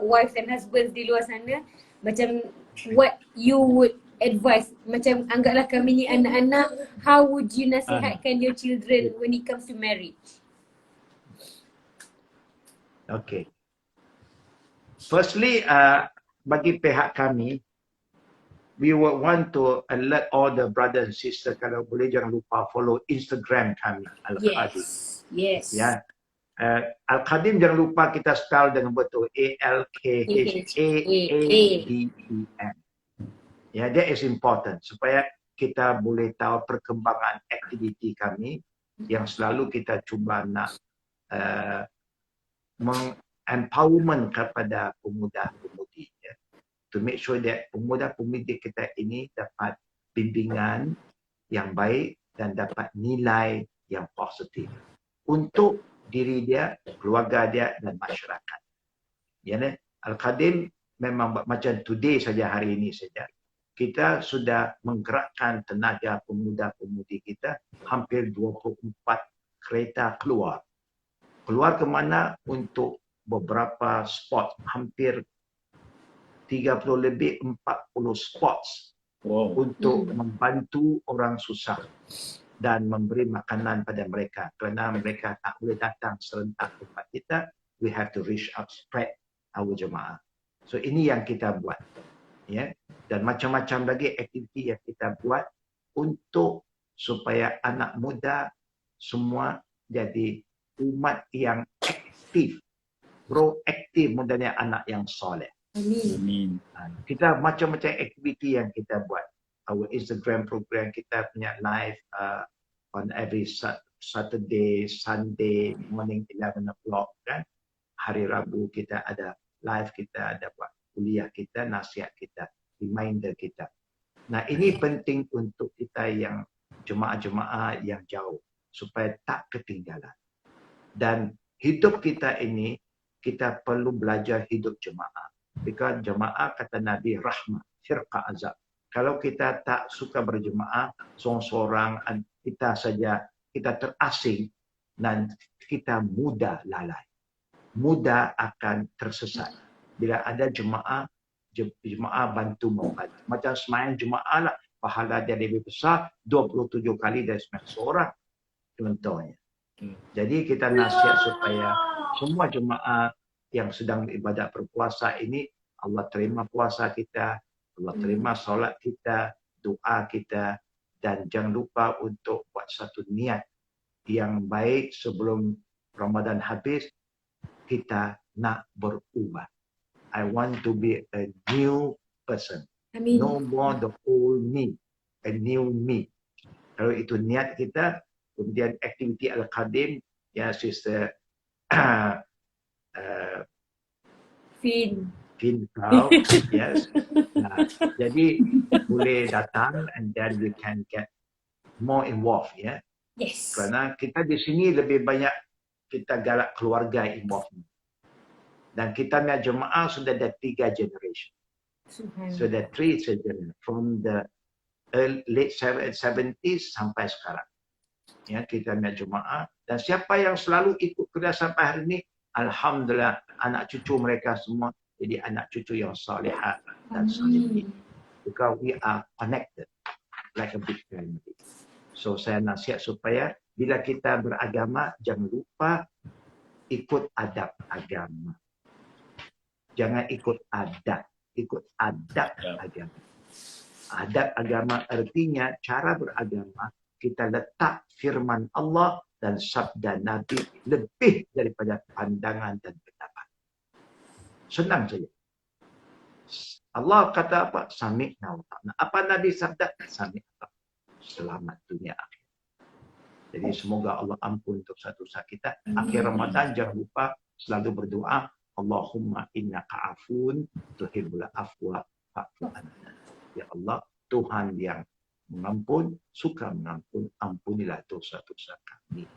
wives and husbands di luar sana. Macam what you would advise, macam anggaplah kami ni anak-anak, how would you nasihatkan your children when it comes to marriage? Okay. Firstly, bagi pihak kami, we would want to alert all the brothers and sisters, kalau boleh jangan lupa follow Instagram kami, Al-Qadim. Yes. Ya. Al-Qadim jangan lupa kita spell dengan betul, ALKHAADEM. Ya, that is important supaya kita boleh tahu perkembangan aktiviti kami yang selalu kita cuba nak empowerment kepada pemuda-pemudi, ya. To make sure that pemuda-pemudi kita ini dapat bimbingan yang baik dan dapat nilai yang positif untuk diri dia, keluarga dia dan masyarakat. Ya, Al-Qadim memang macam today saja, hari ini saja, kita sudah menggerakkan tenaga pemuda-pemudi kita, hampir 24 kereta keluar. Keluar ke mana? Untuk beberapa spot, hampir 30 lebih 40 spots Wow. untuk membantu orang susah dan memberi makanan pada mereka. Kerana mereka tak boleh datang serentak tempat kita, we have to reach out, spread our jemaah. So ini yang kita buat. Ya. Dan macam-macam lagi aktiviti yang kita buat untuk supaya anak muda semua jadi umat yang aktif, proaktif, mudahnya anak yang soleh. Amin. Amin. Kita macam-macam aktiviti yang kita buat. Our Instagram program kita punya live on every Saturday, Sunday morning 11 o'clock kan. Hari Rabu kita ada live, kita ada buat kuliah kita, nasihat kita, reminder kita. Nah, ini penting untuk kita yang jemaah-jemaah yang jauh supaya tak ketinggalan. Dan hidup kita ini kita perlu belajar hidup jemaah. Because jemaah kata Nabi rahmah, firqa azab. Kalau kita tak suka berjemaah, seorang-seorang kita saja, kita terasing dan kita mudah lalai. Mudah akan tersesat. Bila ada jemaah bantu membantu. Macam semayang jemaah lah, pahala dia lebih besar 27 kali dari semayang seorang. Contohnya. Jadi kita nasihat supaya semua jemaah yang sedang beribadat berpuasa ini, Allah terima puasa kita, Allah terima solat kita, doa kita, dan jangan lupa untuk buat satu niat yang baik sebelum Ramadan habis, kita nak berubah. I want to be a new person. Amin. No more the old me, a new me. Kalau itu niat kita, kemudian aktiviti Al-Qadim, ya Sister Fin. kau, yes. Nah, jadi boleh datang and then we can get more involved, ya. Yes. Kerana kita di sini lebih banyak kita galak keluarga involvement. Dan kita punya jemaah sudah ada 3 generation. Sudah 3 generation from the late 70s sampai sekarang. Ya, kita punya jemaah, dan siapa yang selalu ikut kerja sampai hari ini, alhamdulillah anak cucu mereka semua jadi anak cucu yang salihah dan salihin. Because we are connected like a big family. So saya nasihat supaya bila kita beragama, jangan lupa ikut adab agama. Jangan ikut adat, ikut adab agama. Adab agama artinya cara beragama, kita letak firman Allah dan sabda Nabi lebih daripada pandangan dan pendapat. Senang saja. Allah kata apa? Sami'na wa ta'na. Apa Nabi sabda? Sami'na. Selamat dunia akhir. Jadi semoga Allah ampun untuk satu-satu kita. Akhir Ramadan jangan lupa selalu berdoa, Allahumma innaka afun tuhibbul afwa fa'fu anna. Ya Allah, Tuhan yang mengampun, suka mengampun, ampunilah dosa-dosa kami.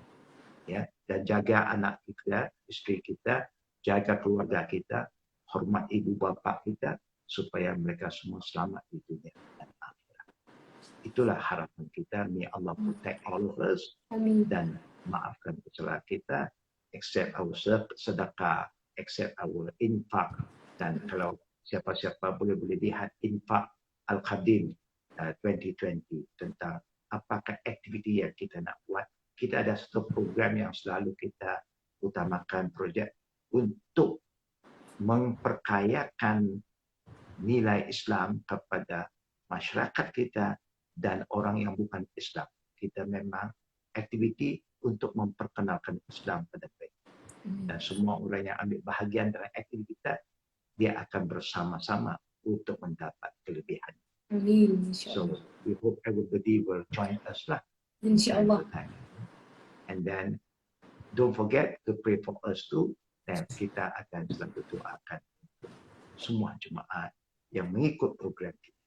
Ya, dan jaga anak kita, isteri kita, jaga keluarga kita, hormat ibu bapa kita, supaya mereka semua selamat di dunia dan akhirat. Itulah harapan kita. May Allah protect all of us. Amin. Dan maafkan kesalahan kita, accept our sedekah, accept our infak. Dan kalau siapa-siapa boleh lihat infak Al-Qadim 2020 tentang apakah aktiviti yang kita nak buat. Kita ada satu program yang selalu kita utamakan, projek untuk memperkayakan nilai Islam kepada masyarakat kita dan orang yang bukan Islam. Kita memang aktiviti untuk memperkenalkan Islam pada mereka. Dan semua orang yang ambil bahagian dalam aktiviti kita, dia akan bersama-sama untuk mendapat kelebihan. Amin. So InsyaAllah. we hope everybody will join us lah. InsyaAllah. And then don't forget to pray for us too. Dan kita akan selalu doakan semua jemaah yang mengikut program kita.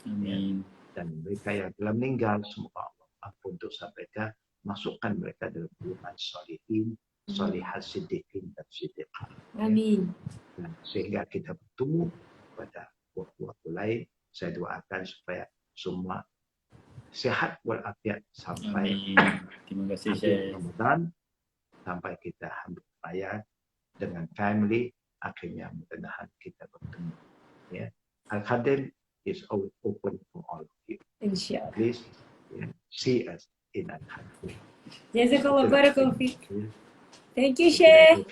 Amin. Dan mereka yang telah meninggal, semoga Allah ampun dosa mereka, masukkan mereka dalam golongan salihin, salihah, siddiqin dan siddiqah. Amin. Dan sehingga kita bertemu pada waktu-waktu lain. Saya doakan supaya semua sehat walafiat sampai Amin. Terima kasih akhir Syekh. Ramadan, sampai kita hampir raya dengan family, akhirnya mudah-mudahan kita bertemu. Ya. Al-Khadim is always open for all of you. InsyaAllah. Please see us in Al-Khadim. Jazakallah barakallahu fiik. Ya. Thank you, Syekh.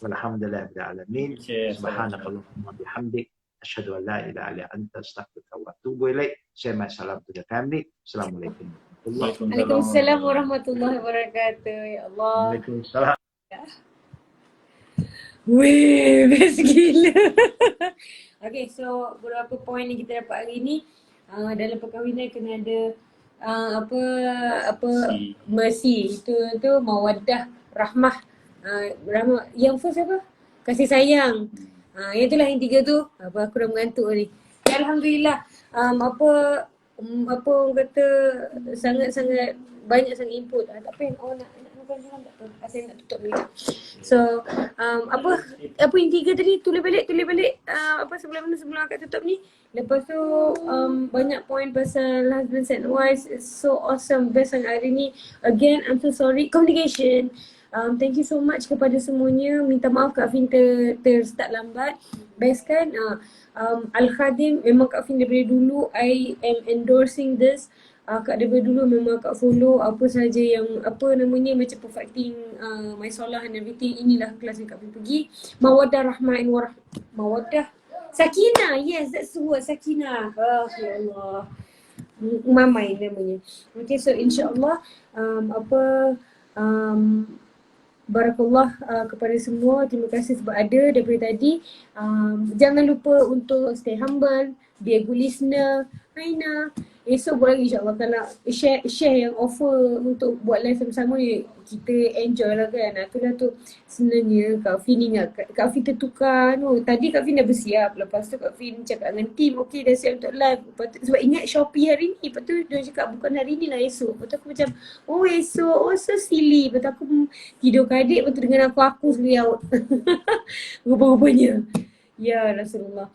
Walhamdulillah rabbil alamin. Syekh, Subhanakallahumma bihamdik asyhadu an la ilaha illa anta astaghfiruka wa atubu ilaik. Say my salam to the family. Assalamualaikum warahmatullahi Waalaikumsalam warahmatullahi wabarakatuh. Ya Allah. Waalaikumsalam. Weh, best gila. Okay, so beberapa poin yang kita dapat hari ni, dalam perkahwinan kena ada mercy. Itu mawaddah, rahmah. Rahmah. Yang first apa? Kasih sayang. Yang itulah yang tiga tu. Aku dah mengantuk ni. Ya, Alhamdulillah. Apa orang kata sangat-sangat banyak sangat input. Tak apa yang nak jangan tak tahu. Saya nak tutup ni. So apa yang tiga tadi tulis balik sebelum akak tutup ni. Lepas tu banyak poin pasal husband and wives. It's so awesome, best sangat hari ni. Again, I'm so sorry. Communication. Thank you so much kepada semuanya. Minta maaf Kak Fin start lambat. Best kan? Al-Khadim memang Kak Fin daripada dulu I am endorsing this. Kak daripada dulu memang Kak follow apa saja yang macam perfecting my solah and everything. Inilah kelas yang Kak Fin pergi. Mawaddah, rahmah and mawaddah. Sakinah, yes, that's the word, Sakinah. Ya Allah. Mamai namanya. Okay, so insyaAllah Barakallah kepada semua. Terima kasih sebab ada daripada tadi. Jangan lupa untuk stay humble, be a good listener. Raina, esok buat lagi insyaAllah. Kalau share yang offer untuk buat live sama-sama ni, kita enjoy lah kan. Itulah tu sebenarnya Kak Fin ingat. Kak Fin tertukar tadi Kak Fin dah bersiap. Lepas tu Kak Fin cakap dengan team, okay dah siap untuk live. Lepas tu, sebab ingat Shopee hari ni. Lepas tu dia cakap bukan hari ni lah, esok. Lepas tu aku macam, oh esok, oh so silly. Lepas tu aku tidur kadik, lepas tu dengan aku seliau. Rupa-rupanya. Ya Rasulullah.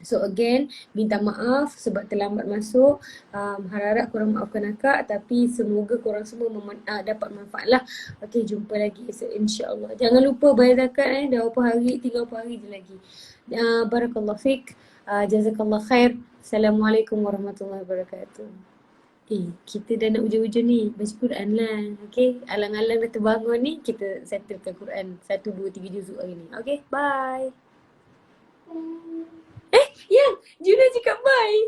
So again, minta maaf sebab terlambat masuk. Harap-harap korang maafkan akak, tapi semoga korang semua dapat manfaat lah. Okay, jumpa lagi insyaAllah. Jangan lupa bayar zakat dah berapa hari, 3 hari je lagi. Barakallah fiqh. Jazakallah khair. Assalamualaikum warahmatullahi wabarakatuh. Kita dah nak hujung-hujung ni. Baca Quran lah. Okay, alang-alang dah terbangun ni, kita settlekan Quran 1, 2, 3 juzuk hari ni. Okay, bye. Yang Juna cakap bye.